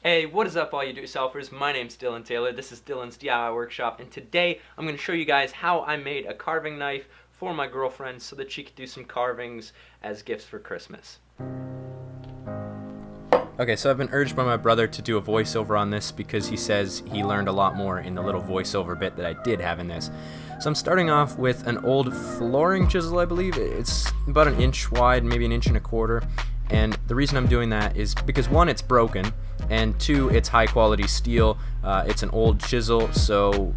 Hey, what is up all you do-it-yourselfers? My name's Dylan Taylor, this is Dylan's DIY Workshop, and today I'm going to show you guys how I made a carving knife for my girlfriend so that she could do some carvings as gifts for Christmas. Okay, so I've been urged by my brother to do a voiceover on this because he says he learned a lot more in the little voiceover bit that I did have in this. So I'm starting off with an old flooring chisel, I believe. It's about an inch wide, maybe an inch and a quarter. And the reason I'm doing that is because one, it's broken, and two, it's high quality steel. It's an old chisel, so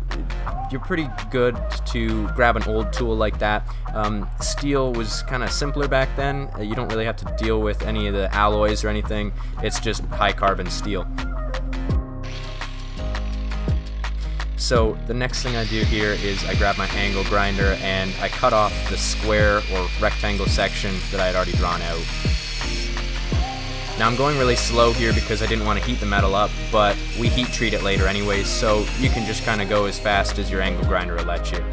you're pretty good to grab an old tool like that. Steel was kind of simpler back then. You don't really have to deal with any of the alloys or anything. It's just high carbon steel. So the next thing I do here is I grab my angle grinder and I cut off the square or rectangle section that I had already drawn out. Now I'm going really slow here because I didn't want to heat the metal up, but we heat treat it later anyways, so you can just kind of go as fast as your angle grinder will let you.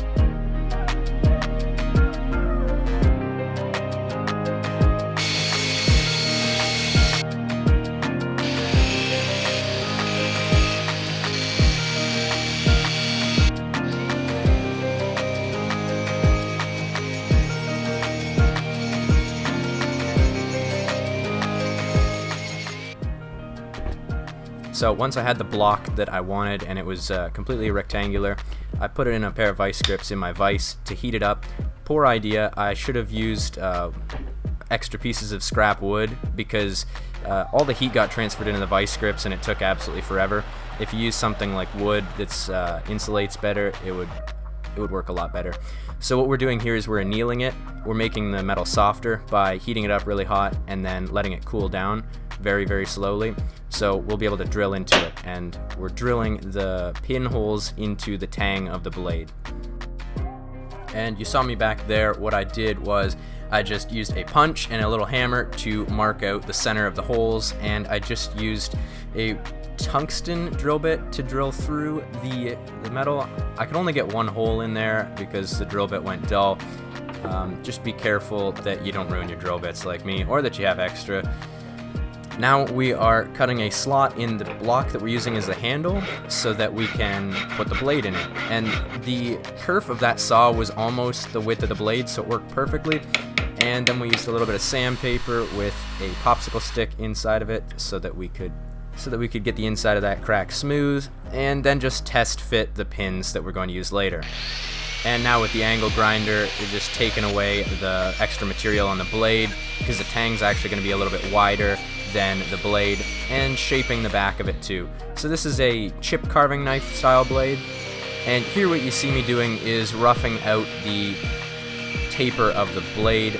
So once I had the block that I wanted and it was completely rectangular, I put it in a pair of vice grips in my vise to heat it up. Poor idea, I should have used extra pieces of scrap wood because all the heat got transferred into the vice grips and it took absolutely forever. If you use something like wood that insulates better, it would work a lot better. So what we're doing here is we're annealing it. We're making the metal softer by heating it up really hot and then letting it cool down very, very slowly. So we'll be able to drill into it, and we're drilling the pinholes into the tang of the blade. And you saw me back there. What I did was I just used a punch and a little hammer to mark out the center of the holes, and I just used a tungsten drill bit to drill through the metal. I could only get one hole in there because the drill bit went dull. Just be careful that you don't ruin your drill bits like me, or that you have extra. Now we are cutting a slot in the block that we're using as the handle so that we can put the blade in it. And the kerf of that saw was almost the width of the blade, so it worked perfectly. And then we used a little bit of sandpaper with a popsicle stick inside of it so that we could get the inside of that crack smooth, and then just test fit the pins that we're going to use later. And now with the angle grinder, you're just taking away the extra material on the blade because the tang's actually going to be a little bit wider than the blade, and shaping the back of it too. So this is a chip carving knife style blade, and here what you see me doing is roughing out the taper of the blade,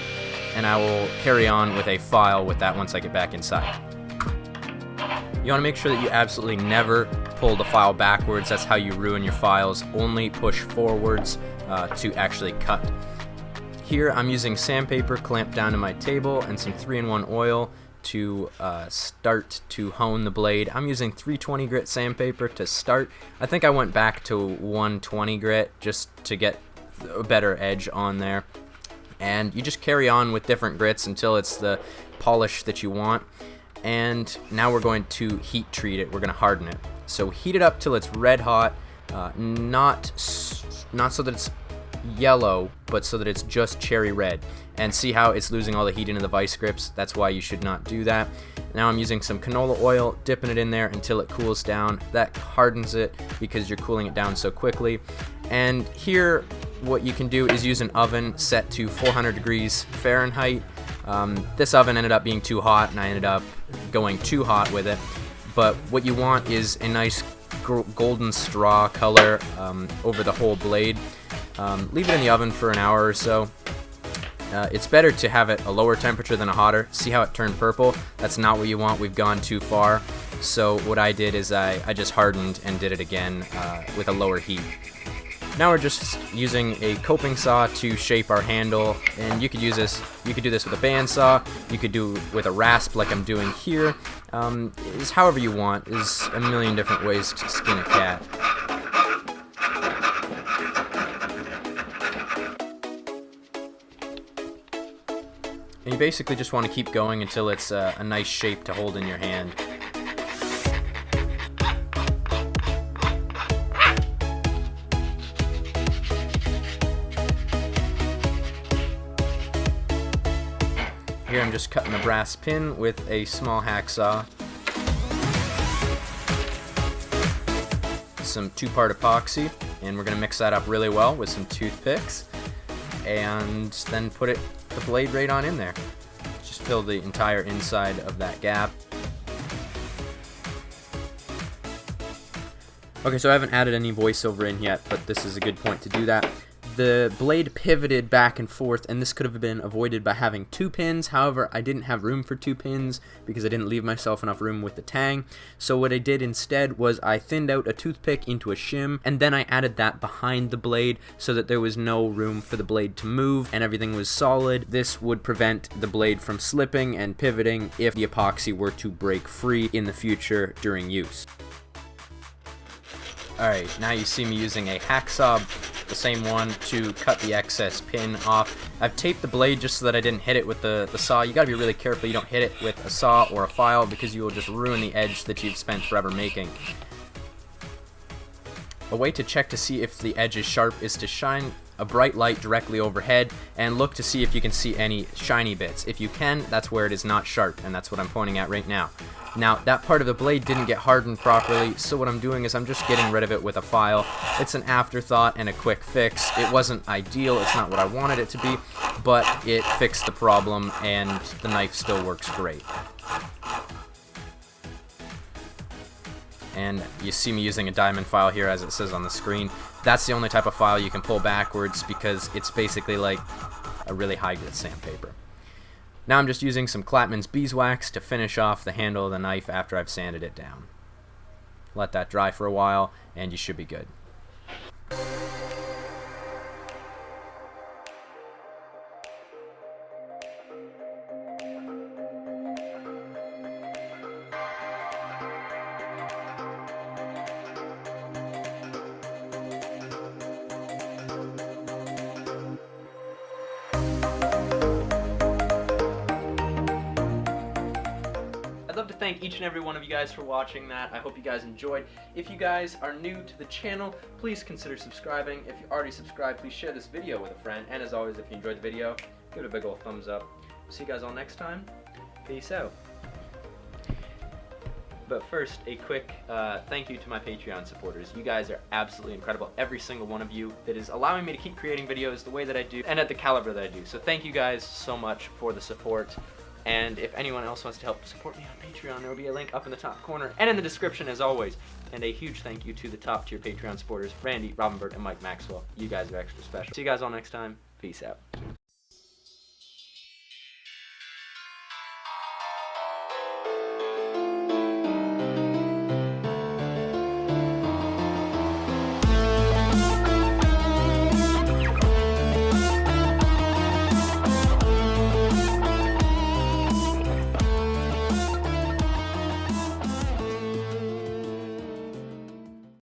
and I will carry on with a file with that once I get back inside. You want to make sure that you absolutely never pull the file backwards. That's how you ruin your files. Only push forwards to actually cut. Here I'm using sandpaper clamped down to my table and some 3-in-1 oil to start to hone the blade. I'm using 320 grit sandpaper to start. I think I went back to 120 grit just to get a better edge on there. And you just carry on with different grits until it's the polish that you want. And now we're going to heat treat it. We're going to harden it. So heat it up till it's red hot, not so that it's yellow, but so that it's just cherry red. And see how it's losing all the heat into the vice grips? That's why you should not do that. Now I'm using some canola oil, dipping it in there until it cools down. That hardens it because you're cooling it down so quickly. And here what you can do is use an oven set to 400 degrees Fahrenheit. This oven ended up being too hot and I ended up going too hot with it. But what you want is a nice golden straw color over the whole blade. Leave it in the oven for an hour or so. It's better to have it a lower temperature than a hotter. See how it turned purple? That's not what you want. We've gone too far. So what I did is I just hardened and did it again with a lower heat. Now we're just using a coping saw to shape our handle, and you could do this with a bandsaw. You could do it with a rasp like I'm doing here. Is however you want. There's a million different ways to skin a cat. And you basically just want to keep going until it's a nice shape to hold in your hand. I'm just cutting a brass pin with a small hacksaw. Some 2-part epoxy, and we're going to mix that up really well with some toothpicks, and then put the blade right on in there. Just fill the entire inside of that gap. Okay, so I haven't added any voiceover in yet, but this is a good point to do that. The blade pivoted back and forth, and this could have been avoided by having 2 pins. However, I didn't have room for 2 pins because I didn't leave myself enough room with the tang. So what I did instead was I thinned out a toothpick into a shim, and then I added that behind the blade so that there was no room for the blade to move and everything was solid. This would prevent the blade from slipping and pivoting if the epoxy were to break free in the future during use. Alright, now you see me using a hacksaw, the same one, to cut the excess pin off. I've taped the blade just so that I didn't hit it with the saw. You gotta be really careful you don't hit it with a saw or a file because you will just ruin the edge that you've spent forever making. A way to check to see if the edge is sharp is to shine a bright light directly overhead and look to see if you can see any shiny bits. If you can, that's where it is not sharp, and that's what I'm pointing at right now. Now, that part of the blade didn't get hardened properly, so what I'm doing is I'm just getting rid of it with a file. It's an afterthought and a quick fix. It wasn't ideal, it's not what I wanted it to be, but it fixed the problem and the knife still works great. And you see me using a diamond file here as it says on the screen. That's the only type of file you can pull backwards because it's basically like a really high grit sandpaper. Now I'm just using some Clattman's beeswax to finish off the handle of the knife after I've sanded it down. Let that dry for a while and you should be good. I'd love to thank each and every one of you guys for watching that. I hope you guys enjoyed. If you guys are new to the channel, please consider subscribing. If you're already subscribed, please share this video with a friend. And as always, if you enjoyed the video, give it a big old thumbs up. See you guys all next time. Peace out. But first, a quick thank you to my Patreon supporters. You guys are absolutely incredible. Every single one of you that is allowing me to keep creating videos the way that I do and at the caliber that I do. So thank you guys so much for the support. And if anyone else wants to help support me on Patreon, there will be a link up in the top corner and in the description as always. And a huge thank you to the top tier Patreon supporters, Randy, Robinbert, and Mike Maxwell. You guys are extra special. See you guys all next time. Peace out.